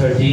13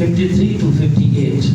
53 to 58।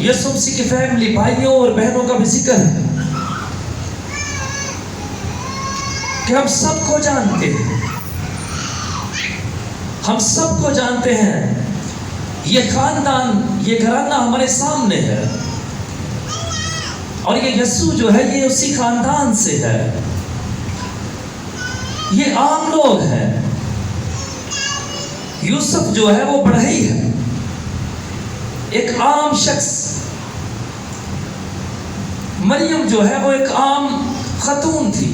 یسوع مسیح کی فیملی بھائیوں اور بہنوں کا بھی ذکر ہے کہ ہم سب کو جانتے ہیں، ہم سب کو جانتے ہیں، یہ خاندان، یہ گھرانہ ہمارے سامنے ہے، اور یہ یسوع جو ہے یہ اسی خاندان سے ہے۔ یہ عام لوگ ہیں، یوسف جو ہے وہ بڑھئی ہے، ایک عام شخص، مریم جو ہے وہ ایک عام خاتون تھی،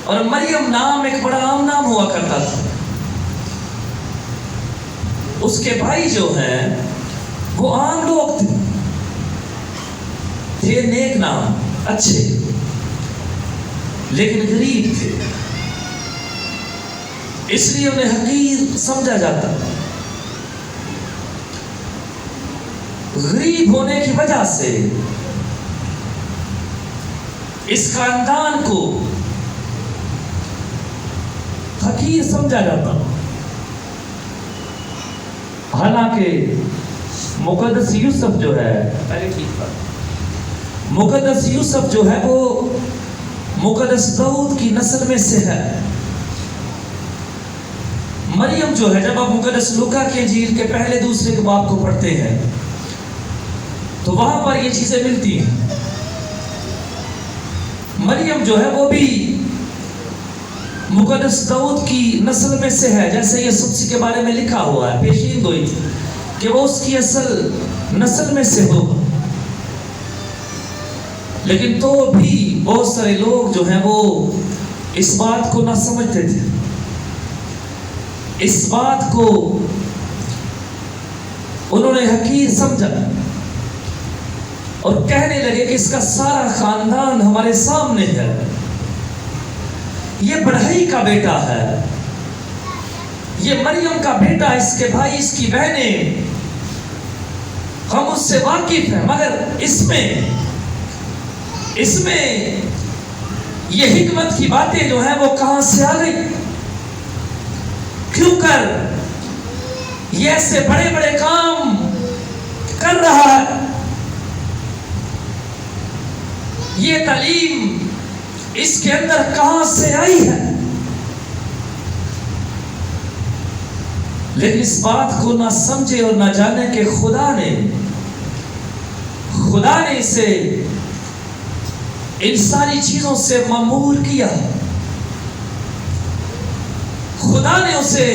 اور مریم نام ایک بڑا عام نام ہوا کرتا تھا۔ اس کے بھائی جو ہیں وہ عام لوگ تھے نیک نام، اچھے، لیکن غریب تھے، اس لیے انہیں حقیر سمجھا جاتا۔ غریب ہونے کی وجہ سے اس خاندان کو حقیر سمجھا جاتا، حالانکہ مقدس یوسف جو ہے، مقدس یوسف جو ہے وہ مقدس داؤد کی نسل میں سے ہے۔ مریم جو ہے، جب آپ مقدس لوکا کی انجیل کے پہلے دوسرے باب کو پڑھتے ہیں تو وہاں پر یہ چیزیں ملتی ہیں۔ مریم جو ہے وہ بھی مقدس داؤد کی نسل میں سے ہے، جیسے یسوع مسیح کے بارے میں لکھا ہوا ہے، پیشین گوئی تھی کہ وہ اس کی اصل نسل میں سے ہو۔ لیکن تو بھی بہت سارے لوگ جو ہیں وہ اس بات کو نہ سمجھتے تھے، اس بات کو انہوں نے حقیر سمجھا اور کہنے لگے کہ اس کا سارا خاندان ہمارے سامنے ہے، یہ بڑھئی کا بیٹا ہے، یہ مریم کا بیٹا، اس کے بھائی، اس کی بہنیں، ہم اس سے واقف ہیں، مگر اس میں یہ حکمت کی باتیں جو ہیں وہ کہاں سے آ گئی؟ کیوں کر یہ ایسے بڑے بڑے کام کر رہا ہے؟ یہ تعلیم اس کے اندر کہاں سے آئی ہے؟ لیکن اس بات کو نہ سمجھے اور نہ جانے کہ خدا نے اسے ان ساری چیزوں سے مامور کیا، خدا نے اسے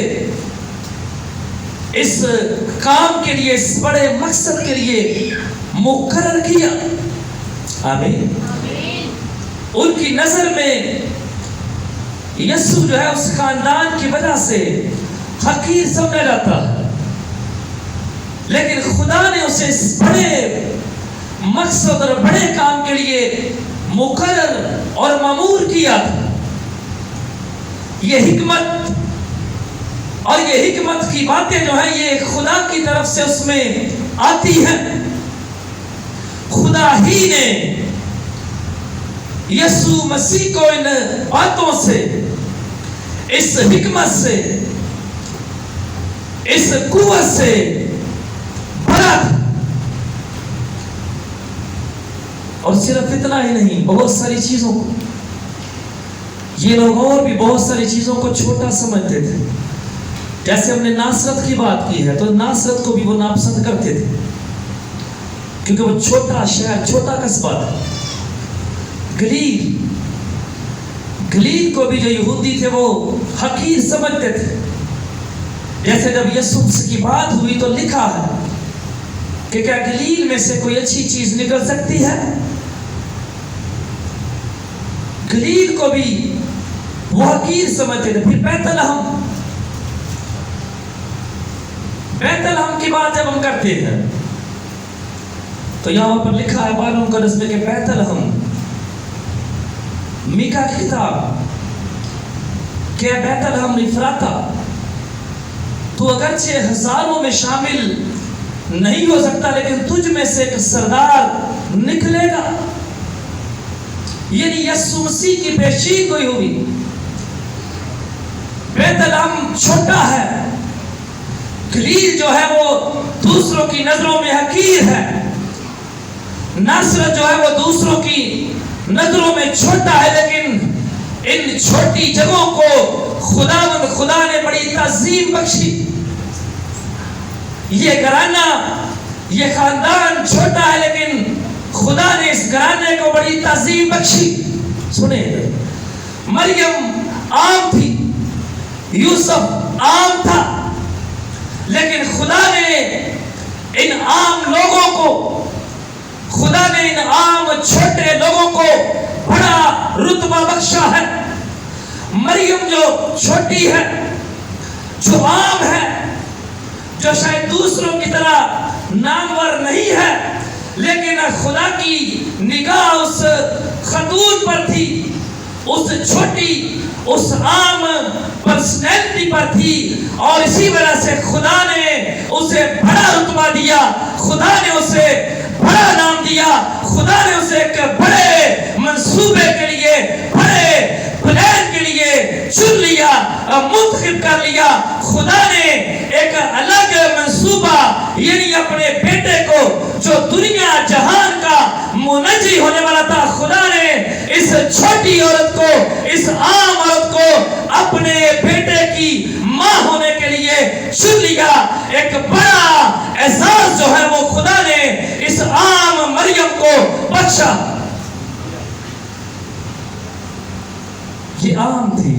اس کام کے لیے، اس بڑے مقصد کے لیے مقرر کیا۔ آمین۔ ان کی نظر میں یسوع جو ہے اس خاندان کی وجہ سے حقیر سمجھا جاتا ہے، لیکن خدا نے اسے اس بڑے مقصد اور بڑے کام کے لیے مقرر اور مامور کیا تھا۔ یہ حکمت اور یہ حکمت کی باتیں جو ہیں یہ خدا کی طرف سے اس میں آتی ہیں۔ خدا ہی نے یسوع مسیح کو ان باتوں سے، اس حکمت سے، اس قوت سے بھرا تھا۔ اور صرف اتنا ہی نہیں، بہت ساری چیزوں کو یہ لوگ اور بھی بہت ساری چیزوں کو چھوٹا سمجھتے تھے۔ جیسے ہم نے ناصرت کی بات کی ہے تو ناصرت کو بھی وہ ناپسند کرتے تھے، کیونکہ وہ چھوٹا شہر، چھوٹا قصبہ تھا۔ گلیل کو بھی جو یہودی تھے وہ حقیر سمجھتے تھے۔ جیسے جب یسوع کی بات ہوئی تو لکھا ہے کہ کیا گلیل میں سے کوئی اچھی چیز نکل سکتی ہے؟ گلیل کو بھی وہ حقیر سمجھتے تھے۔ پھر بیت لحم کی بات جب ہم کرتے ہیں تو یہاں پر لکھا ہے بارہویں مقدس میں کہ بیت لحم، میکا کی کتاب، کہ بیت لحم افراتا، تو اگرچہ ہزاروں میں شامل نہیں ہو سکتا لیکن تجھ میں سے ایک سردار نکلے گا۔ یعنی یسوع مسیح کی پیشین گوئی ہوئی۔ بیت لحم چھوٹا ہے، خلیل جو ہے وہ دوسروں کی نظروں میں حقیر ہے، ناصرت جو ہے وہ دوسروں کی نظروں میں چھوٹا ہے، لیکن ان چھوٹی جگہوں کو خدا نے بڑی تعظیم بخشی. یہ گھرانہ، یہ خاندان چھوٹا ہے، لیکن خدا نے اس گھرانے کو بڑی تعظیم بخشی. سنیں، مریم عام تھی، یوسف عام تھا، لیکن خدا نے ان عام لوگوں کو، خدا نے ان عام چھوٹے لوگوں کو بڑا رتبہ بخشا ہے. مریم جو چھوٹی ہے، جو عام ہے، جو شاید دوسروں کی طرح نامور نہیں ہے، لیکن خدا کی نگاہ اس خاتون پر تھی، اس چھوٹی، اس عام پرسنالٹی پر تھی، اور اسی وجہ سے خدا نے اسے بڑا رتبہ دیا، خدا نے اسے بڑا نام دیا، خدا نے اسے ایک بڑے منصوبے کے لیے، بڑے پلان کے لیے چن لیا، منتخب کر لیا. خدا نے ایک الگ منصوبہ، یعنی اپنے بیٹے کو جو دنیا جہان کا منجی ہونے والا تھا، خدا نے اس چھوٹی عورت کو، اس عام عورت کو اپنے بیٹے کی ماں ہونے کے لیے چن لیا. ایک بڑا اعزاز جو ہے وہ خدا نے اس عام مریم کو بخشا. یہ عام تھی،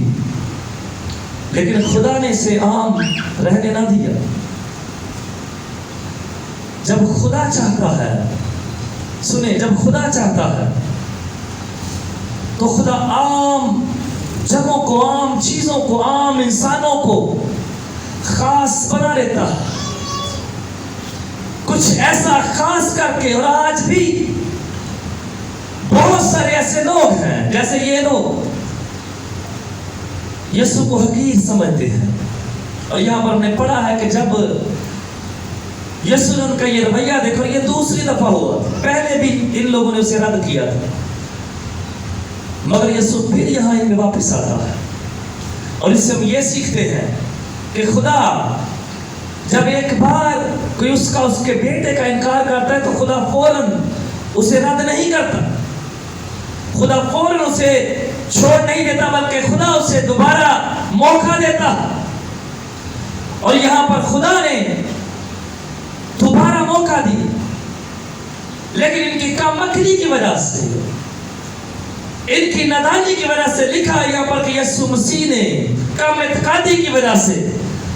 لیکن خدا نے اسے عام رہنے نہ دیا. جب خدا چاہتا ہے، سنیں، جب خدا چاہتا ہے تو خدا عام جگہوں کو، عام چیزوں کو، عام انسانوں کو خاص بنا لیتا ہے، کچھ ایسا خاص کر کے. اور آج بھی بہت سارے ایسے لوگ ہیں، جیسے یہ لوگ یسوع کو حقیر سمجھتے ہیں. اور یہاں پر ہم نے پڑھا ہے کہ جب یسوع نے ان کا یہ رویہ دیکھو، یہ دوسری دفعہ ہوا، پہلے بھی ان لوگوں نے اسے رد کیا تھا، مگر یسوع پھر یہاں ان میں واپس آتا ہے. اور اس سے ہم یہ سیکھتے ہیں کہ خدا جب ایک بار کوئی اس کے بیٹے کا انکار کرتا ہے تو خدا فوراً اسے رد نہیں کرتا، خدا فوراً اسے چھوڑ نہیں دیتا، بلکہ خدا اسے دوبارہ موقع دیتا. اور یہاں پر خدا نے دوبارہ موقع دی، لیکن ان کی کم عقلی کی وجہ سے، ان کی نادانی کی وجہ سے، لکھا ہے یہاں پر کہ یسوع مسیح نے کم اعتقادی کی وجہ سے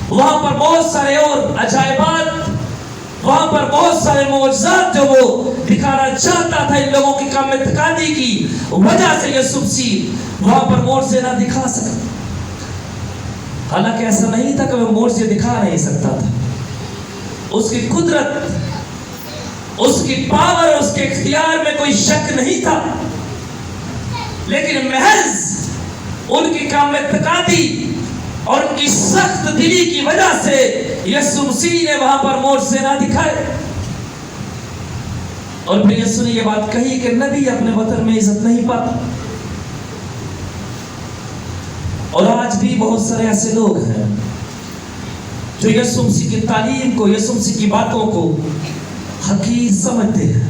وہاں پر بہت سارے اور عجائبات، وہاں پر بہت سارے معجزات جو وہ دکھانا چاہتا تھا، ان لوگوں کی کم اعتقادی کی وجہ سے یسوع مسیح وہاں پر معجزے نہ دکھا سکتا. حالانکہ ایسا نہیں تھا کہ وہ معجزے دکھا نہیں سکتا تھا، اس کی قدرت، اس کی پاور، اس کے اختیار میں کوئی شک نہیں تھا، لیکن محض ان کی کم اعتقادی اور ان کی سخت دلی کی وجہ سے یسوع مسیح نے وہاں پر معجزے نہ دکھائے. اور پھر یسوع نے یہ بات کہی کہ نبی اپنے وطن میں عزت نہیں پاتا. اور آج بھی بہت سارے ایسے لوگ ہیں جو یسوع مسیح کی تعلیم کو، یسوع مسیح کی باتوں کو حقیر سمجھتے ہیں.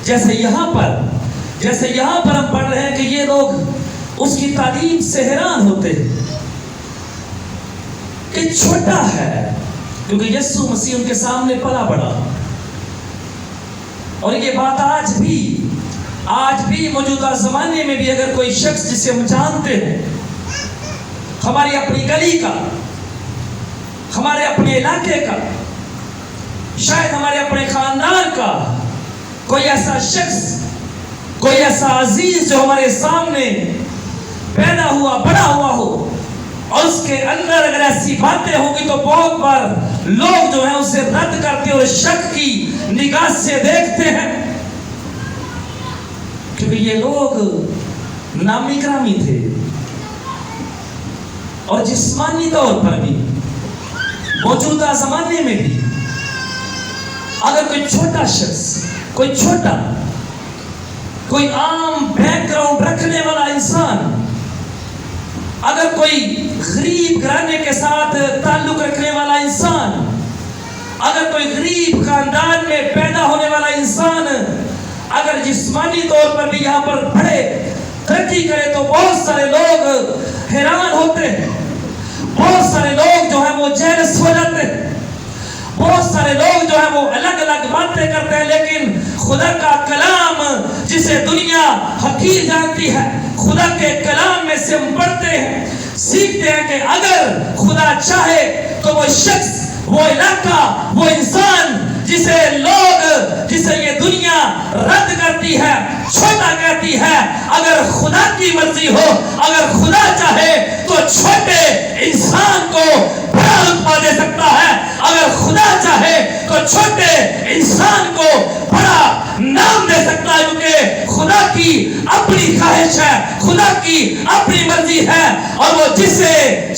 جیسے یہاں پر ہم پڑھ رہے ہیں کہ یہ لوگ اس کی تعلیم سے حیران ہوتے ہیں کہ چھوٹا ہے، کیونکہ یسوع مسیح ان کے سامنے پلا بڑا. اور یہ بات آج بھی موجودہ زمانے میں بھی اگر کوئی شخص جسے ہم جانتے ہیں، ہماری اپنی گلی کا، ہمارے اپنے علاقے کا، شاید ہمارے اپنے خاندان کا کوئی ایسا شخص، کوئی ایسا عزیز جو ہمارے سامنے پیدا ہوا، بڑا ہوا ہو، اور اس کے اندر اگر ایسی باتیں ہوں گی تو بہت بار لوگ جو ہیں اسے رد کرتے اور شک کی نگاہ سے دیکھتے ہیں، کیونکہ یہ لوگ نامی گرامی تھے. اور جسمانی طور پر بھی موجودہ زمانے میں بھی اگر کوئی چھوٹا شخص، کوئی عام بیک گراؤنڈ رکھنے والا انسان اگر کوئی غریب گھرانے کے ساتھ تعلق رکھنے والا انسان، اگر کوئی غریب خاندان میں پیدا ہونے والا انسان اگر جسمانی طور پر بھی یہاں پر بڑے ترقی کرے تو بہت سارے لوگ حیران ہوتے ہیں، بہت سارے لوگ جو ہیں وہ جیلس ہو جاتے ہیں، بہت سارے لوگ جو ہیں وہ الگ الگ باتیں کرتے ہیں، لیکن خدا کا کلام جسے دنیا حقیر جانتی ہے، خدا کے کلام میں سے ہم پڑھتے ہیں، سیکھتے ہیں کہ اگر خدا چاہے تو وہ شخص، وہ علاقہ، وہ انسان جسے یہ دنیا رد کرتی ہے، چھوٹا کہتی ہے، اگر خدا کی مرضی ہو، اگر خدا چاہے تو چھوٹے انسان کو بڑا رتبہ دے سکتا ہے، اگر خدا چاہے تو چھوٹے انسان کو بڑا نام دے سکتا ہے، کیونکہ خدا کی اپنی خواہش ہے، خدا کی اپنی مرضی ہے، اور وہ جسے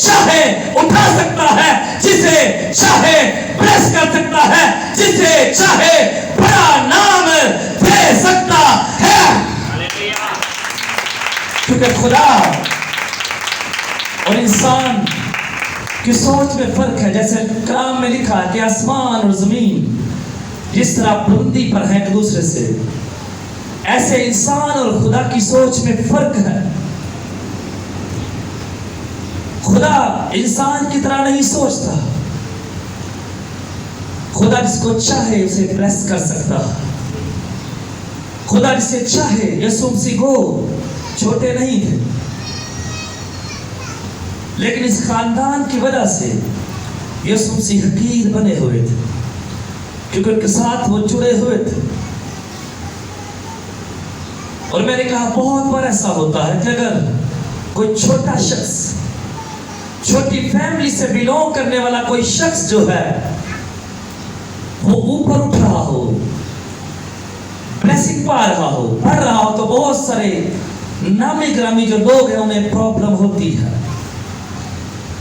چاہے اٹھا سکتا ہے، جسے چاہے پریس کر سکتا ہے، جسے چاہے بڑا نام دے سکتا ہے، کیونکہ خدا اور انسان کی سوچ میں فرق ہے۔ جیسے کلام میں لکھا ہے کہ آسمان اور زمین جس طرح بلندی پر ہیں ایک دوسرے سے، ایسے انسان اور خدا کی سوچ میں فرق ہے۔ خدا انسان کی طرح نہیں سوچتا، خدا جس کو چاہے اسے بلیس کر سکتا، خدا جسے چاہے، یسوع مسیح کو چھوٹے نہیں تھے، لیکن اس خاندان کی وجہ سے یسوع مسیح حقیر بنے ہوئے تھے، کیونکہ ان کے ساتھ وہ جڑے ہوئے تھے۔ اور میں نے کہا بہت بار ایسا ہوتا ہے کہ اگر کوئی چھوٹا شخص، چھوٹی فیملی سے بیلونگ کرنے والا کوئی شخص جو ہے وہ اوپر اٹھ رہا ہو، بلیسنگ پا رہا ہو، پڑھ رہا ہو، تو بہت سارے نامی گرامی جو لوگ ہیں انہیں پرابلم ہوتی ہے،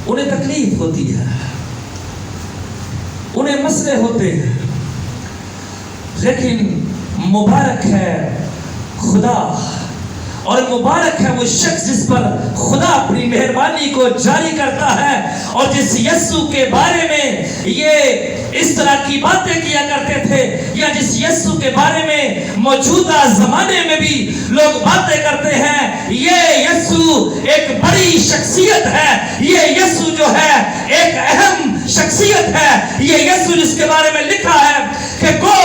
انہیں تکلیف ہوتی ہے، انہیں مسئلے ہوتے ہیں، لیکن مبارک ہے خدا، اور مبارک ہے وہ شخص جس پر خدا اپنی مہربانی کو جاری کرتا ہے، اور جس یسوع کے بارے میں یہ اس طرح کی باتیں کیا کرتے تھے، یا جس یسوع کے بارے میں موجودہ زمانے میں بھی لوگ باتیں کرتے ہیں، یہ یسوع ایک بڑی شخصیت ہے، یہ یسوع جو ہے ایک اہم شخصیت ہے، یہ یسوع جس کے بارے میں لکھا ہے کہ کو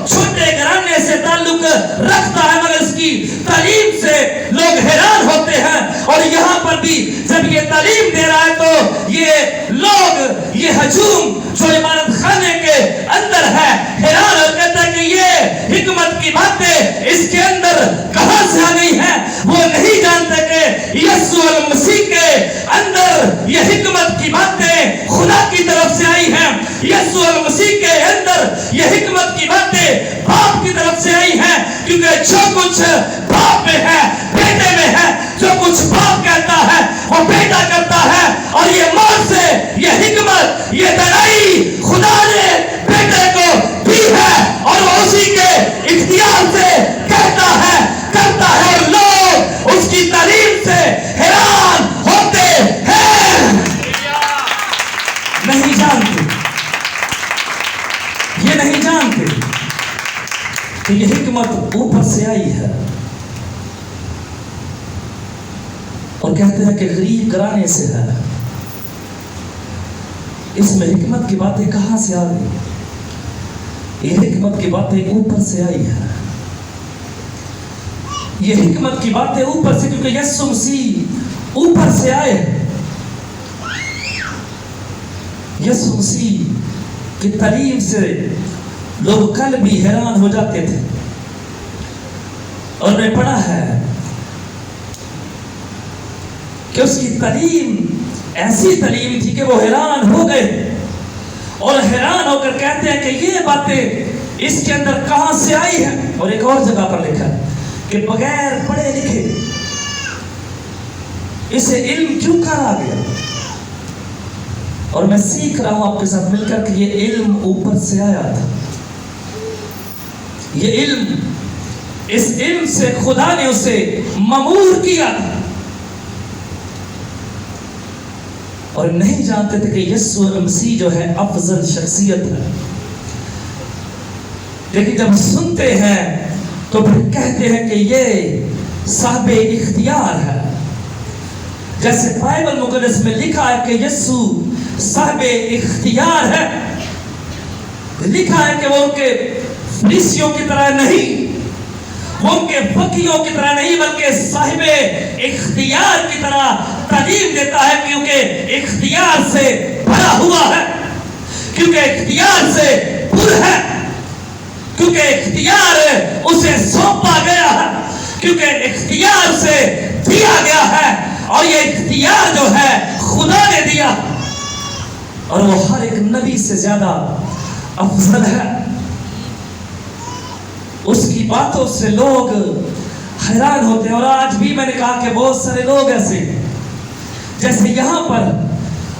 چھوٹے گھرانے سے تعلق رکھتا ہے مگر اس کی تعلیم سے لوگ حیران ہوتے ہیں، اور یہاں پر بھی جب یہ تعلیم دے رہا ہے تو یہ لوگ، یہ ہجوم جو عبادت خانے کے اندر ہے، حیران ہو کہتا ہے کہ یہ حکمت کی باتیں اس کے اندر کہاں سے آ گئی ہیں، وہ نہیں جانتے کہ یسوع المسیح کے اندر یہ حکمت کی باتیں خدا کی طرف سے آئی ہیں، یسوع المسیح کے اندر یہ حکمت کی باتیں باپ کی طرف سے آئی ہیں، کیونکہ جو کچھ باپ میں ہے بیٹے میں ہے، جو کچھ باپ کہتا ہے وہ بیٹا کرتا ہے، اور یہ موت سے یہ حکمت، یہ دلائی خدا نے بیٹے کو دی ہے، اور وہ اسی کے اختیار سے کہتا ہے، کرتا ہے، اور لوگ اس کی تعلیم سے حیران ہوتے ہیں، نہیں جانتے، یہ نہیں جانتے کہ یہ حکمت اوپر سے آئی ہے، اور کہتے ہیں کہ غریب گھرانے سے ہے، اس میں حکمت کی باتیں کہاں سے آ گئی؟ یہ حکمت کی باتیں اوپر سے آئی ہے، یہ حکمت کی باتیں اوپر سے، کیونکہ یسوع مسیح اوپر سے آئے، یسوع مسیح کی تعلیم سے لوگ کل بھی حیران ہو جاتے تھے، اور میں پڑھا ہے کہ اس کی تعلیم ایسی تعلیم تھی کہ وہ حیران ہو گئے، اور حیران ہو کر کہتے ہیں کہ یہ باتیں اس کے اندر کہاں سے آئی ہے۔ اور ایک اور جگہ پر لکھا ہے کہ بغیر پڑھے لکھے اسے علم کیوں کہا گیا، اور میں سیکھ رہا ہوں آپ کے ساتھ مل کر کہ یہ علم اوپر سے آیا تھا، یہ علم، اس علم سے خدا نے اسے مامور کیا تھا، اور نہیں جانتے تھے کہ یسوع مسیح جو ہے افضل شخصیت ہے. لیکن جب سنتے ہیں تو پھر کہتے ہیں کہ یہ صاحب اختیار ہے. جیسے بائبل مقدس میں لکھا ہے کہ یسوع صاحب اختیار ہے. لکھا ہے کہ وہ ان کے فریسیوں کی طرح نہیں, وہ ان کے فقیوں کی طرح نہیں, بلکہ صاحب اختیار کی طرح تعلیم دیتا ہے, کیونکہ اختیار سے بھرا ہوا ہے, کیونکہ اختیار سے پر ہے, کیونکہ اختیار اسے سونپا گیا ہے, کیونکہ اختیار سے دیا گیا ہے, اور یہ اختیار جو ہے خدا نے دیا, اور وہ ہر ایک نبی سے زیادہ افضل ہے. اس کی باتوں سے لوگ حیران ہوتے ہیں. اور آج بھی میں نے کہا کہ بہت سارے لوگ ایسے جیسے یہاں پر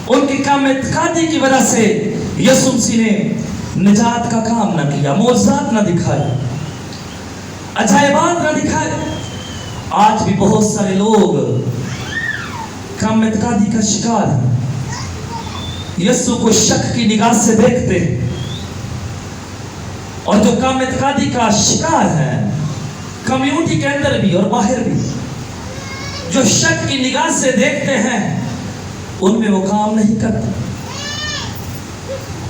ان کی کم اعتقادی کی وجہ سے یسوع مسیح نے نجات کا کام نہ کیا, معجزات نہ دکھائے, عجائبات نہ دکھائے. آج بھی بہت سارے لوگ کم اعتقادی کا شکار ہیں, یسوع کو شک کی نگاہ سے دیکھتے ہیں. اور جو کم اعتقادی کا شکار ہے کمیونٹی کے اندر بھی اور باہر بھی, جو شک کی نگاہ سے دیکھتے ہیں, ان میں وہ کام نہیں کرتا.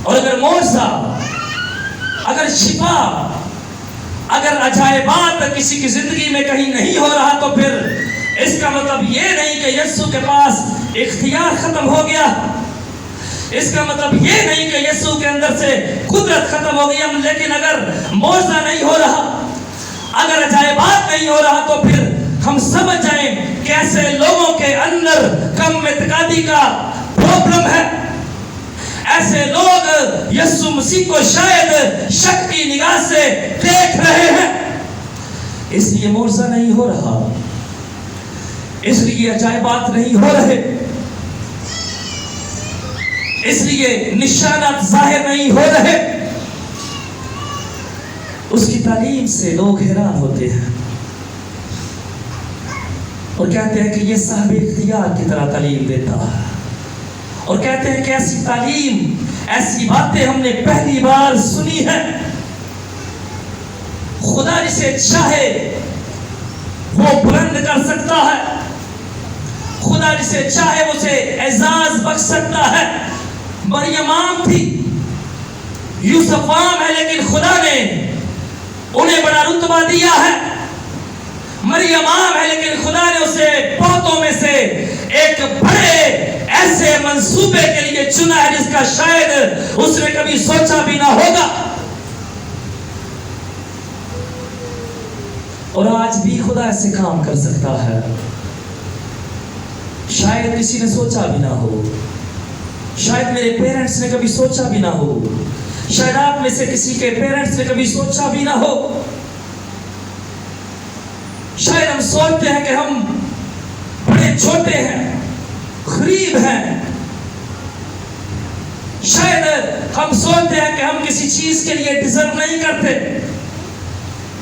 اور اگر معجزہ, اگر شفا, اگر عجائبات کسی کی زندگی میں کہیں نہیں ہو رہا, تو پھر اس کا مطلب یہ نہیں کہ یسوع کے پاس اختیار ختم ہو گیا. اس کا مطلب یہ نہیں کہ یسوع کے اندر سے قدرت ختم ہو گئی. لیکن اگر معجزہ نہیں ہو رہا, اگر عجائبات نہیں ہو رہا, تو پھر ہم سمجھ جائیں کہ ایسے لوگوں کے اندر کم اعتقادی کا پرابلم ہے. ایسے لوگ یسوع مسیح کو شاید شک کی نگاہ سے دیکھ رہے ہیں, اس لیے معجزہ نہیں ہو رہا, اس لیے عجائبات نہیں ہو رہے, اس لیے نشانات ظاہر نہیں ہو رہے. اس کی تعلیم سے لوگ حیران ہوتے ہیں اور کہتے ہیں کہ یہ صاحب اختیار کی طرح تعلیم دیتا ہے, اور کہتے ہیں کہ ایسی تعلیم, ایسی باتیں ہم نے پہلی بار سنی ہے. خدا جسے چاہے وہ بلند کر سکتا ہے, خدا جسے چاہے اسے اعزاز بخش سکتا ہے. مریم عام تھی, یوسف عام ہے, لیکن خدا نے انہیں بڑا رتبہ دیا ہے. مریم عام ہے, لیکن خدا نے اسے بہتوں میں سے ایک بڑے ایسے منصوبے کے لیے چنا ہے جس کا شاید اس نے کبھی سوچا بھی نہ ہوگا. اور آج بھی خدا ایسے کام کر سکتا ہے, شاید کسی نے سوچا بھی نہ ہو, شاید میرے پیرنٹس نے کبھی سوچا بھی نہ ہو, شاید آپ میں سے کسی کے پیرنٹس نے کبھی سوچا بھی نہ ہو. شاید ہم سوچتے ہیں کہ ہم بڑے چھوٹے ہیں, غریب ہیں. شاید ہم سوچتے ہیں کہ ہم کسی چیز کے لیے ڈیزرو نہیں کرتے.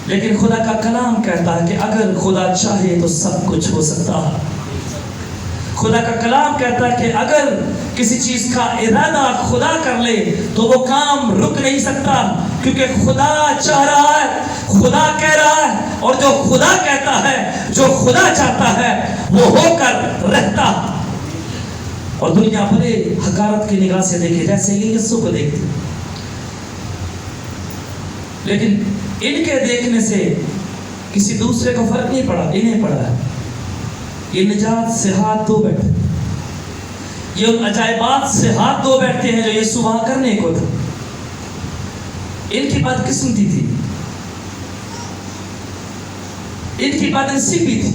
لیکن خدا کا کلام کہتا ہے کہ اگر خدا چاہے تو سب کچھ ہو سکتا ہے. خدا کا کلام کہتا ہے کہ اگر کسی چیز کا ارادہ خدا کر لے تو وہ کام رک نہیں سکتا, کیونکہ خدا چاہ رہا ہے, خدا کہہ رہا ہے, اور جو خدا کہتا ہے, جو خدا چاہتا ہے, وہ ہو کر رہتا. اور دنیا بڑے حقارت کی نگاہ سے دیکھے, جیسے یہ یسوع کو دیکھتے, لیکن ان کے دیکھنے سے کسی دوسرے کو فرق نہیں پڑا, انہیں پڑا ہے. یہ نجات سے ہاتھ دھو بیٹھے, یہ ان عجائبات سے ہاتھ دھو بیٹھتے ہیں جو یسوع وہاں کرنے کو تھا. ان کی بدقسمتی تھی, ان کی بدنصیبی تھی,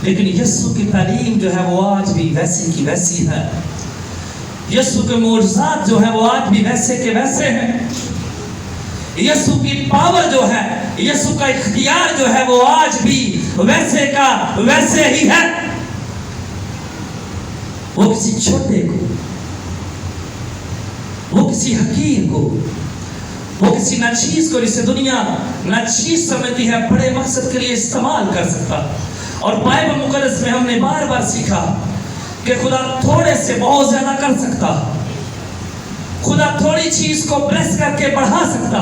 لیکن یسوع کی تعلیم جو ہے وہ آج بھی ویسی کی ویسی ہے. یسوع کے معجزات جو ہیں وہ آج بھی ویسے کے ویسے ہیں. یسوع کی پاور جو ہے, یسوع کا اختیار جو ہے, وہ آج بھی ویسے کا ویسے ہی ہے. وہ کسی چھوٹے کو, وہ کسی حقیر کو, وہ کسی ناچیز کو, جسے دنیا ناچیز سمجھتی ہے, بڑے مقصد کے لیے استعمال کر سکتا. اور بائبل مقدس میں ہم نے بار بار سیکھا کہ خدا تھوڑے سے بہت زیادہ کر سکتا، خدا تھوڑی چیز کو پریس کر کے بڑھا سکتا،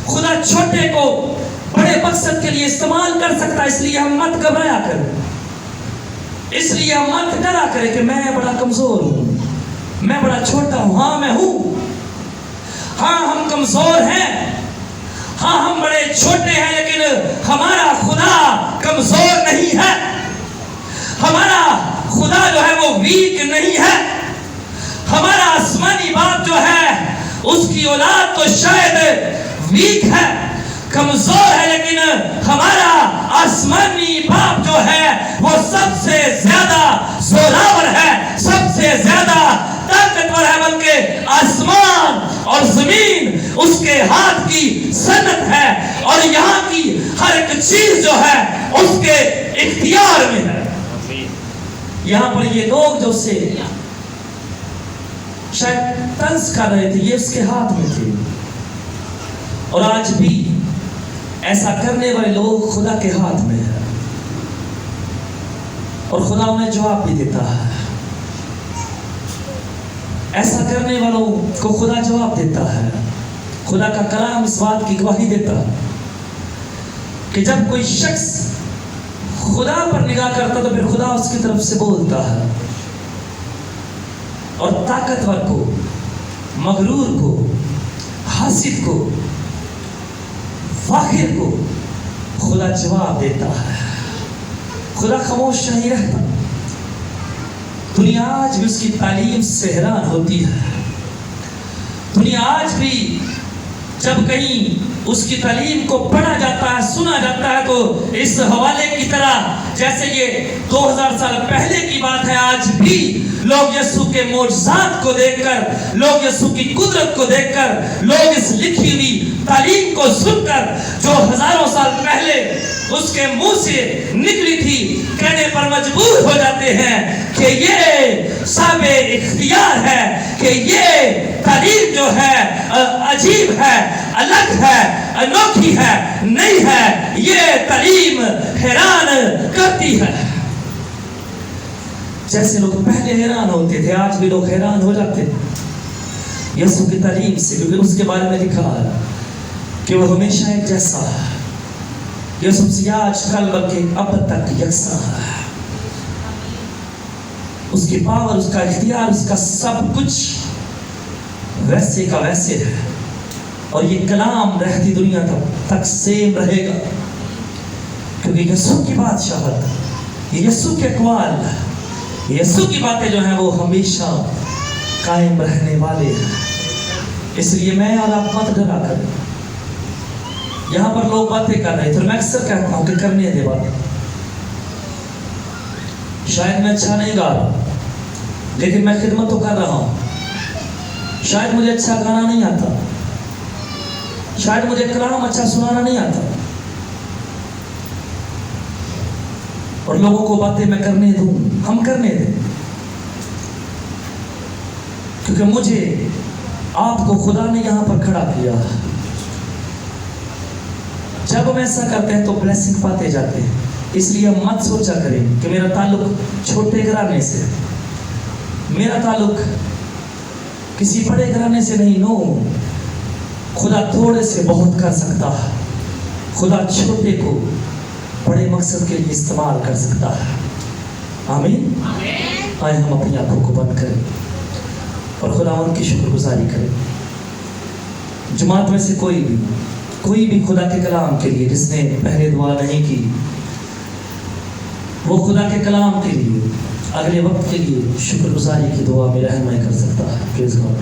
خدا چھوٹے کو بڑے مقصد کے لیے استعمال کر سکتا. اس لیے ہم مت گھبرایا کریں، اس لیے ہم مت ڈرا کریں کہ میں بڑا کمزور ہوں، میں بڑا چھوٹا ہوں. ہاں میں ہوں، ہاں ہم کمزور ہیں، ہاں ہم بڑے چھوٹے ہیں، لیکن ہمارا خدا کمزور نہیں ہے. ہمارا خدا جو ہے وہ ویک نہیں ہے. ہمارا آسمانی باپ جو ہے اس کی اولاد تو شاید ویک ہے، کمزور ہے، لیکن ہمارا آسمانی باپ جو ہے وہ سب سے زیادہ زوراور ہے، سب سے زیادہ طاقتور ہے. بلکہ آسمان اور زمین اس کے ہاتھ کی صنعت ہے، اور یہاں کی ہر ایک چیز جو ہے اس کے اختیار میں ہے. یہاں پر یہ لوگ جو سے شاید طنز کر رہے تھے، یہ اس کے ہاتھ میں تھے. اور آج بھی ایسا کرنے والے لوگ خدا کے ہاتھ میں ہیں، اور خدا انہیں جواب بھی دیتا ہے. ایسا کرنے والوں کو خدا جواب دیتا ہے. خدا کا کلام اس بات کی گواہی دیتا ہے کہ جب کوئی شخص خدا پر نگاہ کرتا تو پھر خدا اس کی طرف سے بولتا ہے، اور طاقتور کو، مغرور کو، حاسد کو، فاخر کو خدا جواب دیتا ہے. خدا خاموش نہیں رہتا. دنیا آج بھی اس کی تعلیم سے حیران ہوتی ہے. دنیا آج بھی جب کہیں اس کی تعلیم کو پڑھا جاتا ہے، سنا جاتا ہے، تو اس حوالے کی طرح جیسے یہ 2000 سال پہلے کی بات ہے، آج بھی لوگ یسوع کے معجزات کو دیکھ کر، لوگ یسوع کی قدرت کو دیکھ کر، لوگ اس لکھی ہوئی تعلیم کو سن کر جو ہزاروں سال پہلے اس کے منہ سے نکلی تھی کہنے پر مجبور ہو جاتے ہیں کہ یہ صاحب اختیار ہے، کہ یہ تعلیم جو ہے عجیب ہے، الگ ہے، انوکھی ہے، نہیں ہے. یہ تعلیم حیران کرتی ہے. جیسے لوگ پہلے حیران ہوتے تھے، آج بھی لوگ حیران ہو جاتے ہیں یسوع کی تعلیم سے، کیونکہ اس کے بارے میں لکھا ہے کہ وہ ہمیشہ ایک جیسا ہے. یسوع سے آج کل بلکہ اب تک یکساں ہے. اس کی پاور، اس کا اختیار، اس کا سب کچھ ویسے کا ویسے ہے. اور یہ کلام رہتی دنیا تک سیم رہے گا، کیونکہ یسوع کی بادشاہت، یسوع کے اقوال، یسوع کی باتیں جو ہیں وہ ہمیشہ قائم رہنے والے ہیں. اس لیے میں اور آپ مت ڈرا کریں. یہاں پر لوگ باتیں کر رہے تھے، میں اکثر کہتا ہوں کہ کرنے دے باتیں. شاید میں اچھا نہیں گا رہا، لیکن میں خدمت تو کر رہا ہوں. شاید مجھے اچھا گانا نہیں آتا، شاید مجھے کلام اچھا سنانا نہیں آتا، اور لوگوں کو باتیں میں کرنے دوں، ہم کرنے دیں، کیونکہ مجھے آپ کو خدا نے یہاں پر کھڑا کیا. جب ہم ایسا کرتے ہیں تو بلیسنگ پاتے جاتے ہیں. اس لیے ہم مت سوچا کریں کہ میرا تعلق چھوٹے گھرانے سے، میرا تعلق کسی بڑے گھرانے سے نہیں. نو، خدا تھوڑے سے بہت کر سکتا ہے. خدا چھوٹے کو بڑے مقصد کے لیے استعمال کر سکتا ہے. آمین. آئے ہم اپنی آنکھوں کو بند کریں اور خدا ان کی شکر گزاری کریں. جماعت میں سے کوئی بھی خدا کے کلام کے لیے جس نے پہلے دعا نہیں کی، وہ خدا کے کلام کے لیے اگلے وقت کے لیے شکر گزاری کی دعا میں رہنمائی کر سکتا ہے. پریز گاڈ.